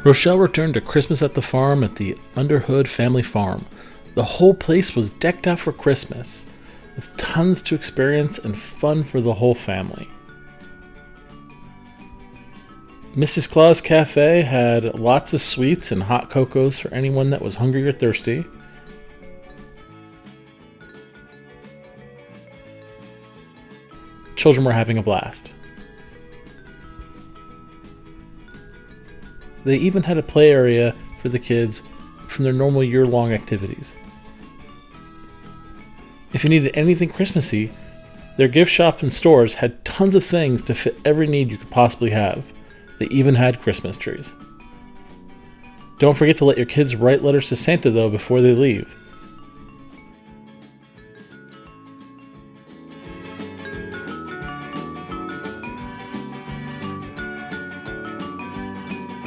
Rochelle returned to Christmas at the farm at the Underwood Family Farm. The whole place was decked out for Christmas, with tons to experience and fun for the whole family. Mrs. Claus Cafe had lots of sweets and hot cocos for anyone that was hungry or thirsty. Children were having a blast. They even had a play area for the kids from their normal year-long activities. If you needed anything Christmassy, their gift shops and stores had tons of things to fit every need you could possibly have. They even had Christmas trees. Don't forget to let your kids write letters to Santa, though, before they leave.